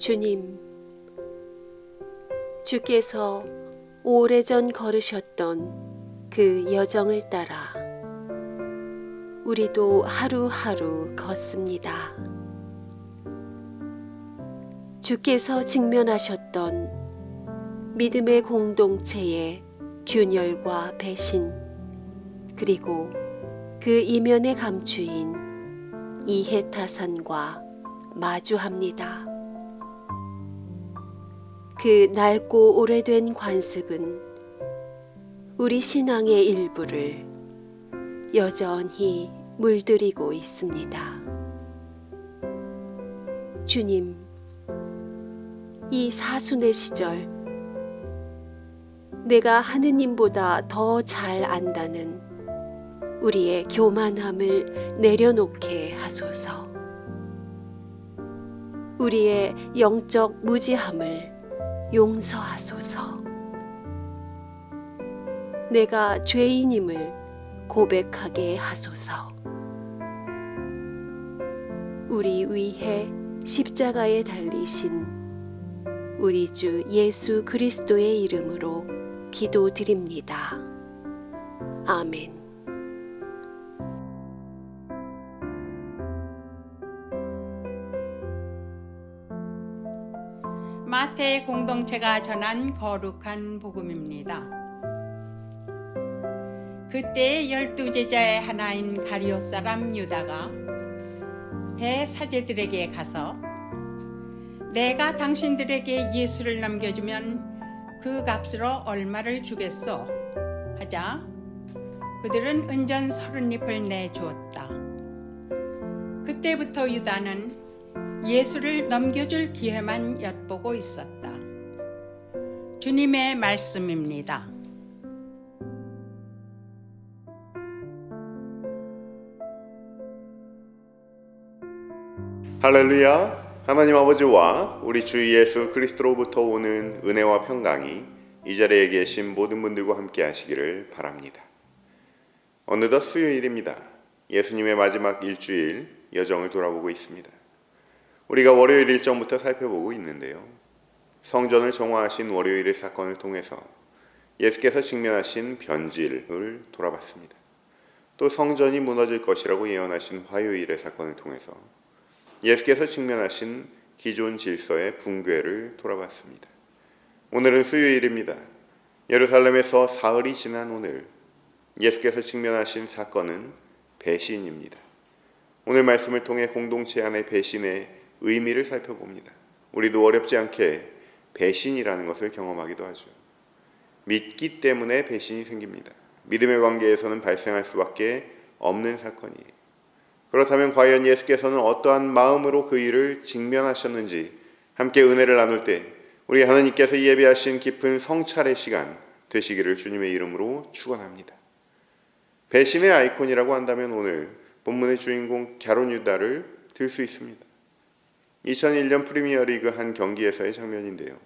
주님, 주께서 오래전 걸으셨던 그 여정을 따라 우리도 하루하루 걷습니다. 주께서 직면하셨던 믿음의 공동체의 균열과 배신, 그리고 그 이면에 감추인 이해타산과 마주합니다. 그 낡고 오래된 관습은 우리 신앙의 일부를 여전히 물들이고 있습니다. 주님, 이 사순의 시절 내가 하느님보다 더 잘 안다는 우리의 교만함을 내려놓게 하소서. 우리의 영적 무지함을 용서하소서. 내가 죄인임을 고백하게 하소서. 우리 위해 십자가에 달리신 우리 주 예수 그리스도의 이름으로 기도드립니다. 아멘. 마태 공동체가 전한 거룩한 복음입니다. 그때 12제자의 하나인 가룟 사람 유다가 대사제들에게 가서 내가 당신들에게 예수를 남겨주면 그 값으로 얼마를 주겠소? 하자 그들은 은전 30립을 내주었다. 그때부터 유다는 예수를 넘겨줄 기회만 엿보고 있었다. 주님의 말씀입니다. 할렐루야! 하나님 아버지와 우리 주 예수 그리스도로부터 오는 은혜와 평강이 이 자리에 계신 모든 분들과 함께 하시기를 바랍니다. 어느덧 수요일입니다. 예수님의 마지막 일주일 여정을 돌아보고 있습니다. 우리가 월요일 일정부터 살펴보고 있는데요. 성전을 정화하신 월요일의 사건을 통해서 예수께서 직면하신 변질을 돌아봤습니다. 또 성전이 무너질 것이라고 예언하신 화요일의 사건을 통해서 예수께서 직면하신 기존 질서의 붕괴를 돌아봤습니다. 오늘은 수요일입니다. 예루살렘에서 사흘이 지난 오늘 예수께서 직면하신 사건은 배신입니다. 오늘 말씀을 통해 공동체 안의 배신의 의미를 살펴봅니다. 우리도 어렵지 않게 배신이라는 것을 경험하기도 하죠. 믿기 때문에 배신이 생깁니다. 믿음의 관계에서는 발생할 수밖에 없는 사건이에요. 그렇다면 과연 예수께서는 어떠한 마음으로 그 일을 직면하셨는지 함께 은혜를 나눌 때 우리 하나님께서 예비하신 깊은 성찰의 시간 되시기를 주님의 이름으로 축원합니다. 배신의 아이콘이라고 한다면 오늘 본문의 주인공 갸론 유다를 들 수 있습니다. 2001년 프리미어리그 한 경기에서의 장면인데요.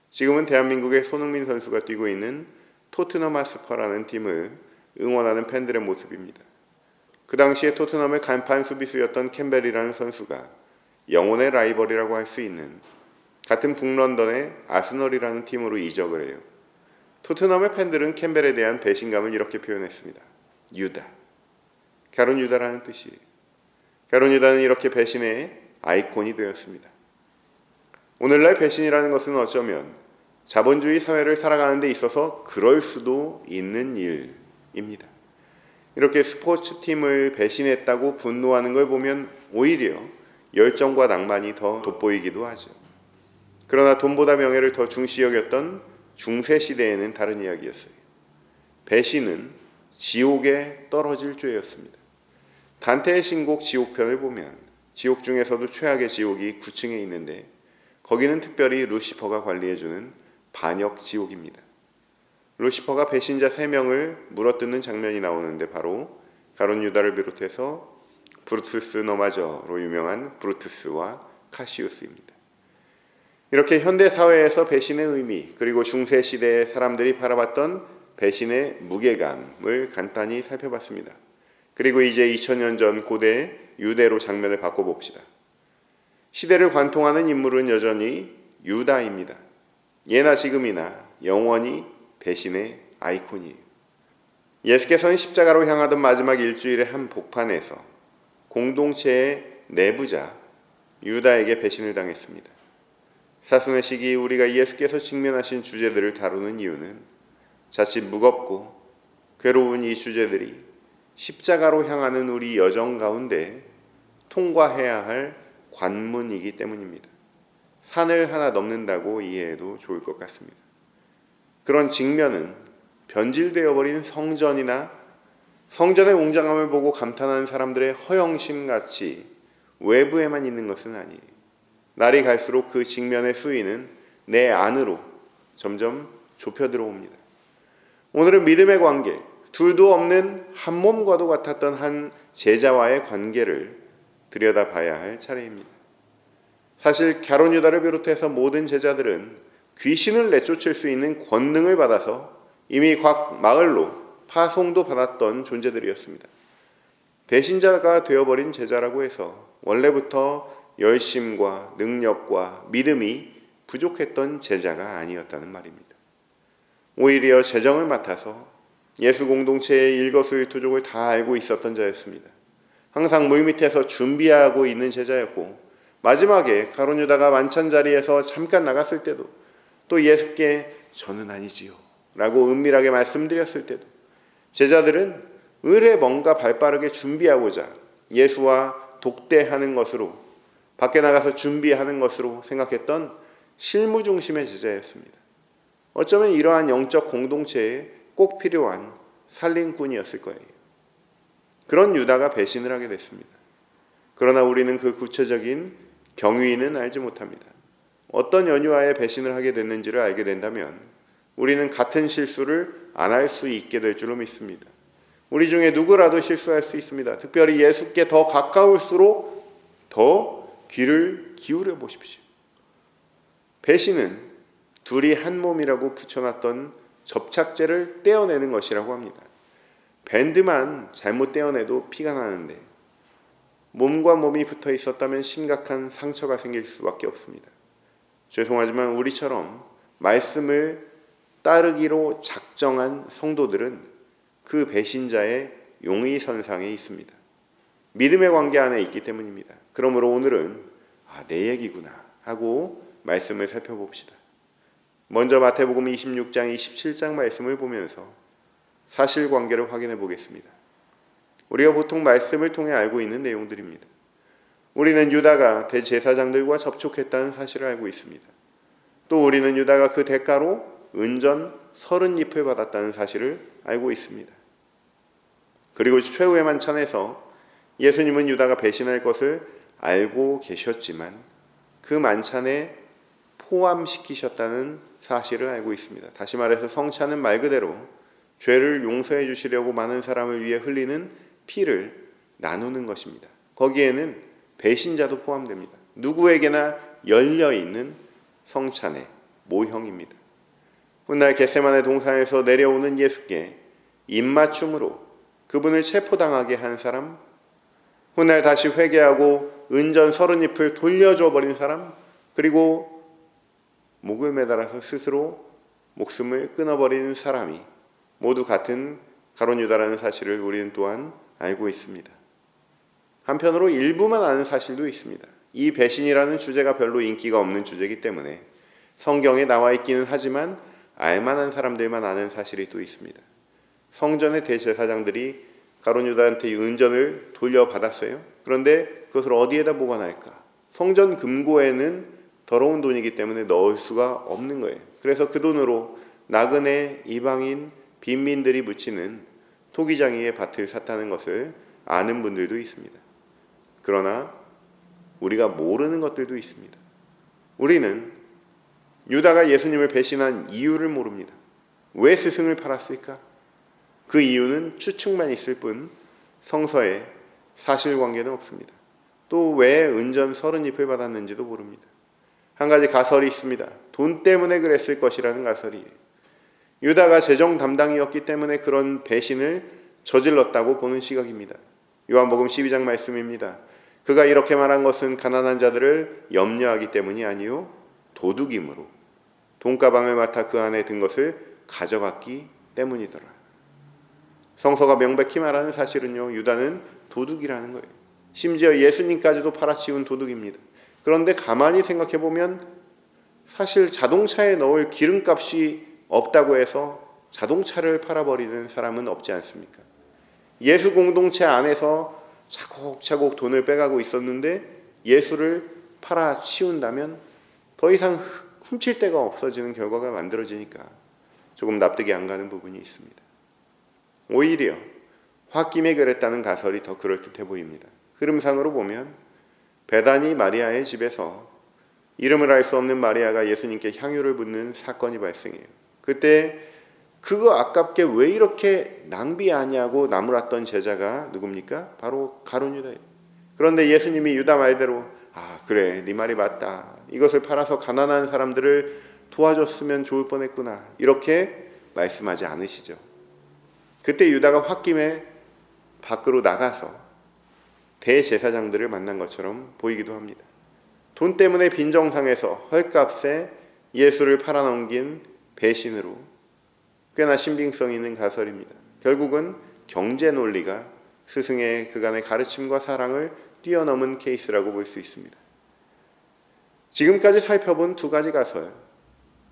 지금은 대한민국의 손흥민 선수가 뛰고 있는 토트넘 하스퍼라는 팀을 응원하는 팬들의 모습입니다. 그 당시에 토트넘의 간판 수비수였던 캠벨이라는 선수가 영혼의 라이벌이라고 할 수 있는 같은 북런던의 아스널이라는 팀으로 이적을 해요. 토트넘의 팬들은 캠벨에 대한 배신감을 이렇게 표현했습니다. 유다, 갸론 유다라는 뜻이에요. 갸론 유다는 이렇게 배신의 아이콘이 되었습니다. 오늘날 배신이라는 것은 어쩌면 자본주의 사회를 살아가는 데 있어서 그럴 수도 있는 일입니다. 이렇게 스포츠팀을 배신했다고 분노하는 걸 보면 오히려 열정과 낭만이 더 돋보이기도 하죠. 그러나 돈보다 명예를 더 중시 여겼던 중세시대에는 다른 이야기였어요. 배신은 지옥에 떨어질 죄였습니다. 단테의 신곡 지옥편을 보면 지옥 중에서도 최악의 지옥이 9층에 있는데 거기는 특별히 루시퍼가 관리해주는 반역 지옥입니다. 루시퍼가 배신자 3명을 물어뜯는 장면이 나오는데 바로 갸론 유다를 비롯해서 브루투스 너마저로 유명한 브루투스와 카시우스입니다. 이렇게 현대 사회에서 배신의 의미 그리고 중세 시대의 사람들이 바라봤던 배신의 무게감을 간단히 살펴봤습니다. 그리고 이제 2000년 전 고대 유대로 장면을 바꿔봅시다. 시대를 관통하는 인물은 여전히 유다입니다. 예나 지금이나 영원히 배신의 아이콘이에요. 예수께서는 십자가로 향하던 마지막 일주일의 한 복판에서 공동체의 내부자 유다에게 배신을 당했습니다. 사순의 시기 우리가 예수께서 직면하신 주제들을 다루는 이유는 자칫 무겁고 괴로운 이 주제들이 십자가로 향하는 우리 여정 가운데 통과해야 할 관문이기 때문입니다. 산을 하나 넘는다고 이해해도 좋을 것 같습니다. 그런 직면은 변질되어 버린 성전이나 성전의 웅장함을 보고 감탄하는 사람들의 허영심같이 외부에만 있는 것은 아니에요. 날이 갈수록 그 직면의 수위는 내 안으로 점점 좁혀 들어옵니다. 오늘은 믿음의 관계, 둘도 없는 한 몸과도 같았던 한 제자와의 관계를 들여다봐야 할 차례입니다. 사실 가룟 유다를 비롯해서 모든 제자들은 귀신을 내쫓을 수 있는 권능을 받아서 이미 각 마을로 파송도 받았던 존재들이었습니다. 배신자가 되어버린 제자라고 해서 원래부터 열심과 능력과 믿음이 부족했던 제자가 아니었다는 말입니다. 오히려 재정을 맡아서 예수 공동체의 일거수일투족을 다 알고 있었던 자였습니다. 항상 물밑에서 준비하고 있는 제자였고 마지막에 가룟 유다가 만찬 자리에서 잠깐 나갔을 때도 또 예수께 저는 아니지요 라고 은밀하게 말씀드렸을 때도 제자들은 을에 뭔가 발빠르게 준비하고자 예수와 독대하는 것으로 밖에 나가서 준비하는 것으로 생각했던 실무 중심의 제자였습니다. 어쩌면 이러한 영적 공동체에 꼭 필요한 살림꾼이었을 거예요. 그런 유다가 배신을 하게 됐습니다. 그러나 우리는 그 구체적인 경위는 알지 못합니다. 어떤 연유하에 배신을 하게 됐는지를 알게 된다면 우리는 같은 실수를 안 할 수 있게 될 줄로 믿습니다. 우리 중에 누구라도 실수할 수 있습니다. 특별히 예수께 더 가까울수록 더 귀를 기울여 보십시오. 배신은 둘이 한 몸이라고 붙여놨던 접착제를 떼어내는 것이라고 합니다. 밴드만 잘못 떼어내도 피가 나는데 몸과 몸이 붙어 있었다면 심각한 상처가 생길 수밖에 없습니다. 죄송하지만 우리처럼 말씀을 따르기로 작정한 성도들은 그 배신자의 용의선상에 있습니다. 믿음의 관계 안에 있기 때문입니다. 그러므로 오늘은 내 얘기구나 하고 말씀을 살펴봅시다. 먼저 마태복음 26장, 27장 말씀을 보면서 사실관계를 확인해 보겠습니다. 우리가 보통 말씀을 통해 알고 있는 내용들입니다. 우리는 유다가 대제사장들과 접촉했다는 사실을 알고 있습니다. 또 우리는 유다가 그 대가로 은전 30잎을 받았다는 사실을 알고 있습니다. 그리고 최후의 만찬에서 예수님은 유다가 배신할 것을 알고 계셨지만 그 만찬에 포함시키셨다는 사실을 알고 있습니다. 다시 말해서 성찬은 말 그대로 죄를 용서해 주시려고 많은 사람을 위해 흘리는 피를 나누는 것입니다. 거기에는 배신자도 포함됩니다. 누구에게나 열려있는 성찬의 모형입니다. 훗날 겟세마네 동산에서 내려오는 예수께 입맞춤으로 그분을 체포당하게 한 사람, 훗날 다시 회개하고 은전 30잎을 돌려줘 버린 사람, 그리고 목을 매달아서 스스로 목숨을 끊어버리는 사람이 모두 같은 가룟 유다라는 사실을 우리는 또한 알고 있습니다. 한편으로 일부만 아는 사실도 있습니다. 이 배신이라는 주제가 별로 인기가 없는 주제이기 때문에 성경에 나와 있기는 하지만 알만한 사람들만 아는 사실이 또 있습니다. 성전의 대제사장들이 가룟 유다한테 은전을 돌려받았어요. 그런데 그것을 어디에다 보관할까? 성전 금고에는 더러운 돈이기 때문에 넣을 수가 없는 거예요. 그래서 그 돈으로 나그네 이방인 빈민들이 묻히는 토기장이의 밭을 샀다는 것을 아는 분들도 있습니다. 그러나 우리가 모르는 것들도 있습니다. 우리는 유다가 예수님을 배신한 이유를 모릅니다. 왜 스승을 팔았을까? 그 이유는 추측만 있을 뿐 성서에 사실관계는 없습니다. 또 왜 은전 30잎을 받았는지도 모릅니다. 한 가지 가설이 있습니다. 돈 때문에 그랬을 것이라는 가설이에요. 유다가 재정 담당이었기 때문에 그런 배신을 저질렀다고 보는 시각입니다. 요한복음 12장 말씀입니다. 그가 이렇게 말한 것은 가난한 자들을 염려하기 때문이 아니요 도둑임으로 돈가방을 맡아 그 안에 든 것을 가져갔기 때문이더라. 성서가 명백히 말하는 사실은요, 유다는 도둑이라는 거예요. 심지어 예수님까지도 팔아치운 도둑입니다. 그런데 가만히 생각해 보면 사실 자동차에 넣을 기름값이 없다고 해서 자동차를 팔아버리는 사람은 없지 않습니까? 예수 공동체 안에서 차곡차곡 돈을 빼가고 있었는데 예수를 팔아치운다면 더 이상 훔칠 데가 없어지는 결과가 만들어지니까 조금 납득이 안 가는 부분이 있습니다. 오히려 홧김에 그랬다는 가설이 더 그럴듯해 보입니다. 흐름상으로 보면 베다니 마리아의 집에서 이름을 알 수 없는 마리아가 예수님께 향유를 붓는 사건이 발생해요. 그때 그거 아깝게 왜 이렇게 낭비하냐고 나무랐던 제자가 누굽니까? 바로 가룟 유다예요. 그런데 예수님이 유다 말대로 그래 네 말이 맞다. 이것을 팔아서 가난한 사람들을 도와줬으면 좋을 뻔했구나. 이렇게 말씀하지 않으시죠. 그때 유다가 홧김에 밖으로 나가서 대제사장들을 만난 것처럼 보이기도 합니다. 돈 때문에 빈정상에서 헐값에 예수를 팔아넘긴 배신으로 꽤나 신빙성 있는 가설입니다. 결국은 경제 논리가 스승의 그간의 가르침과 사랑을 뛰어넘은 케이스라고 볼 수 있습니다. 지금까지 살펴본 두 가지 가설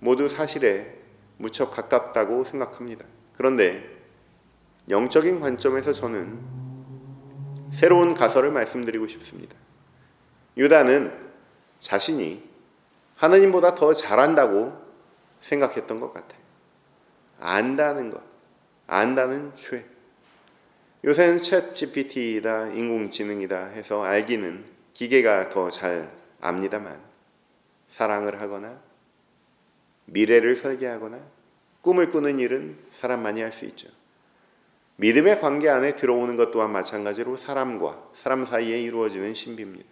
모두 사실에 무척 가깝다고 생각합니다. 그런데 영적인 관점에서 저는 새로운 가설을 말씀드리고 싶습니다. 유다는 자신이 하느님보다 더 잘한다고 생각했던 것 같아요. 안다는 것, 안다는 죄. 요새는 챗 GPT이다, 인공지능이다 해서 알기는 기계가 더 잘 압니다만 사랑을 하거나 미래를 설계하거나 꿈을 꾸는 일은 사람만이 할 수 있죠. 믿음의 관계 안에 들어오는 것 또한 마찬가지로 사람과 사람 사이에 이루어지는 신비입니다.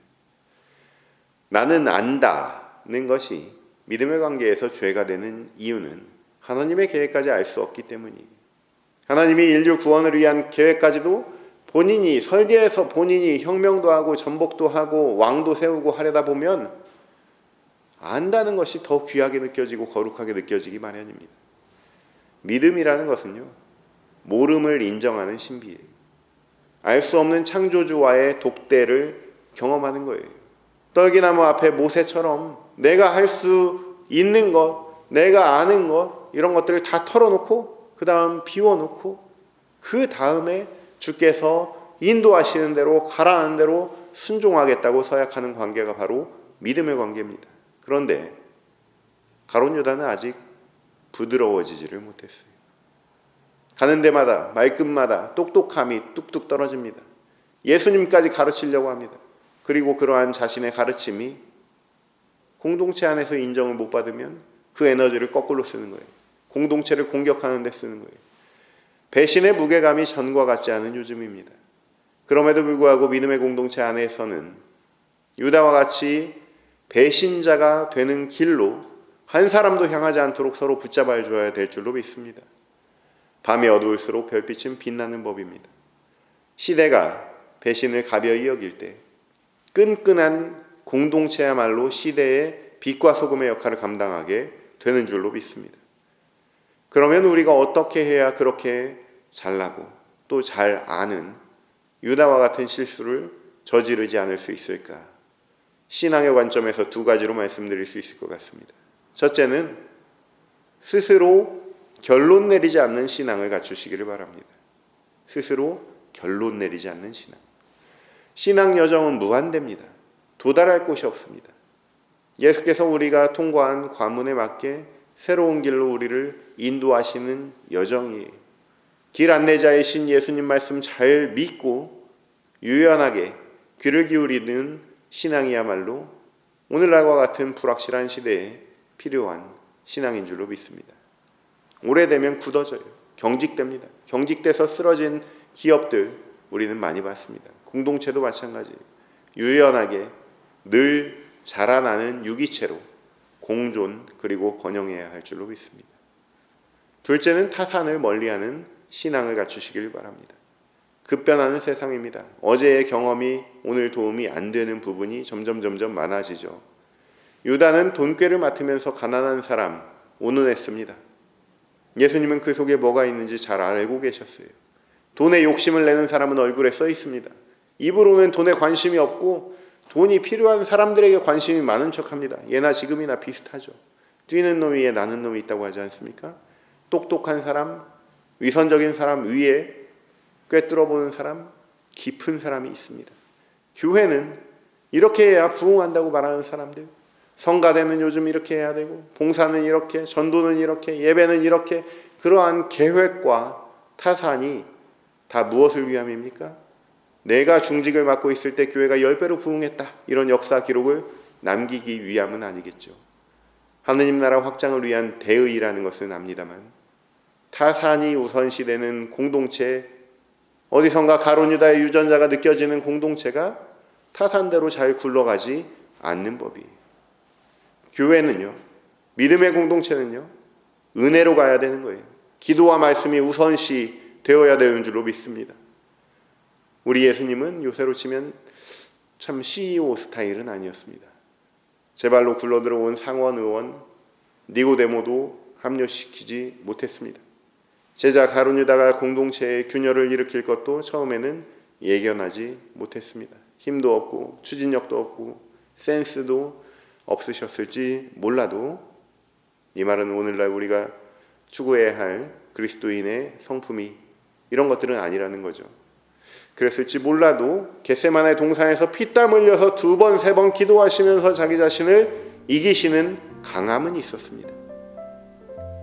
나는 안다는 것이 믿음의 관계에서 죄가 되는 이유는 하나님의 계획까지 알 수 없기 때문이에요. 하나님이 인류 구원을 위한 계획까지도 본인이 설계해서 본인이 혁명도 하고 전복도 하고 왕도 세우고 하려다 보면 안다는 것이 더 귀하게 느껴지고 거룩하게 느껴지기 마련입니다. 믿음이라는 것은요, 모름을 인정하는 신비예요. 알 수 없는 창조주와의 독대를 경험하는 거예요. 떨기나무 앞에 모세처럼 내가 할 수 있는 것, 내가 아는 것, 이런 것들을 다 털어놓고 그 다음 비워놓고 그 다음에 주께서 인도하시는 대로 가라하는 대로 순종하겠다고 서약하는 관계가 바로 믿음의 관계입니다. 그런데 가룟 유다는 아직 부드러워지지를 못했어요. 가는 데마다 말끝마다 똑똑함이 뚝뚝 떨어집니다. 예수님까지 가르치려고 합니다. 그리고 그러한 자신의 가르침이 공동체 안에서 인정을 못 받으면 그 에너지를 거꾸로 쓰는 거예요. 공동체를 공격하는 데 쓰는 거예요. 배신의 무게감이 전과 같지 않은 요즘입니다. 그럼에도 불구하고 믿음의 공동체 안에서는 유다와 같이 배신자가 되는 길로 한 사람도 향하지 않도록 서로 붙잡아 줘야 될 줄로 믿습니다. 밤이 어두울수록 별빛은 빛나는 법입니다. 시대가 배신을 가벼이 여길 때 끈끈한 공동체야말로 시대의 빛과 소금의 역할을 감당하게 되는 줄로 믿습니다. 그러면 우리가 어떻게 해야 그렇게 잘나고 또 잘 아는 유다와 같은 실수를 저지르지 않을 수 있을까? 신앙의 관점에서 두 가지로 말씀드릴 수 있을 것 같습니다. 첫째는 스스로 결론 내리지 않는 신앙을 갖추시기를 바랍니다. 스스로 결론 내리지 않는 신앙. 신앙 여정은 무한대입니다. 도달할 곳이 없습니다. 예수께서 우리가 통과한 관문에 맞게 새로운 길로 우리를 인도하시는 여정이에요. 길 안내자이신 예수님 말씀 잘 믿고 유연하게 귀를 기울이는 신앙이야말로 오늘날과 같은 불확실한 시대에 필요한 신앙인 줄로 믿습니다. 오래되면 굳어져요. 경직됩니다. 경직돼서 쓰러진 기업들 우리는 많이 봤습니다. 공동체도 마찬가지예요. 유연하게 늘 자라나는 유기체로 공존 그리고 번영해야 할 줄로 믿습니다. 둘째는 타산을 멀리하는 신앙을 갖추시길 바랍니다. 급변하는 세상입니다. 어제의 경험이 오늘 도움이 안 되는 부분이 점점 많아지죠. 유다는 돈꾀를 맡으면서 가난한 사람 온언했습니다. 예수님은 그 속에 뭐가 있는지 잘 알고 계셨어요. 돈에 욕심을 내는 사람은 얼굴에 써 있습니다. 입으로는 돈에 관심이 없고 돈이 필요한 사람들에게 관심이 많은 척합니다. 예나 지금이나 비슷하죠. 뛰는 놈 위에 나는 놈이 있다고 하지 않습니까? 똑똑한 사람, 위선적인 사람 위에 꿰뚫어보는 사람, 깊은 사람이 있습니다. 교회는 이렇게 해야 부흥한다고 말하는 사람들, 성가대는 요즘 이렇게 해야 되고, 봉사는 이렇게, 전도는 이렇게, 예배는 이렇게, 그러한 계획과 타산이 다 무엇을 위함입니까? 내가 중직을 맡고 있을 때 교회가 10배로 부흥했다, 이런 역사 기록을 남기기 위함은 아니겠죠. 하느님 나라 확장을 위한 대의라는 것은 압니다만, 타산이 우선시되는 공동체, 어디선가 가룟 유다의 유전자가 느껴지는 공동체가 타산대로 잘 굴러가지 않는 법이에요. 교회는요, 믿음의 공동체는요, 은혜로 가야 되는 거예요. 기도와 말씀이 우선시 되어야 되는 줄로 믿습니다. 우리 예수님은 요새로 치면 참 CEO 스타일은 아니었습니다. 제 발로 굴러들어온 상원 의원 니고데모도 합류시키지 못했습니다. 제자 가룟 유다가 공동체의 균열을 일으킬 것도 처음에는 예견하지 못했습니다. 힘도 없고 추진력도 없고 센스도 없으셨을지 몰라도, 이 말은 오늘날 우리가 추구해야 할 그리스도인의 성품이 이런 것들은 아니라는 거죠. 그랬을지 몰라도 겟세마네 동산에서 피땀 흘려서 2번, 3번 기도하시면서 자기 자신을 이기시는 강함은 있었습니다.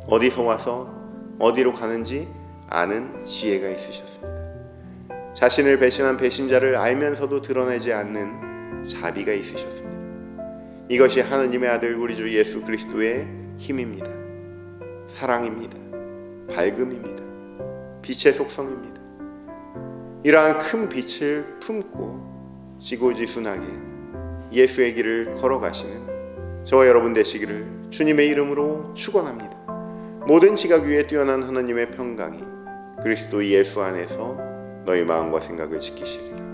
어디서 와서 어디로 가는지 아는 지혜가 있으셨습니다. 자신을 배신한 배신자를 알면서도 드러내지 않는 자비가 있으셨습니다. 이것이 하느님의 아들 우리 주 예수 그리스도의 힘입니다. 사랑입니다. 밝음입니다. 빛의 속성입니다. 이러한 큰 빛을 품고 지고지순하게 예수의 길을 걸어가시는 저와 여러분 되시기를 주님의 이름으로 축원합니다. 모든 지각 위에 뛰어난 하나님의 평강이 그리스도 예수 안에서 너희 마음과 생각을 지키시리라.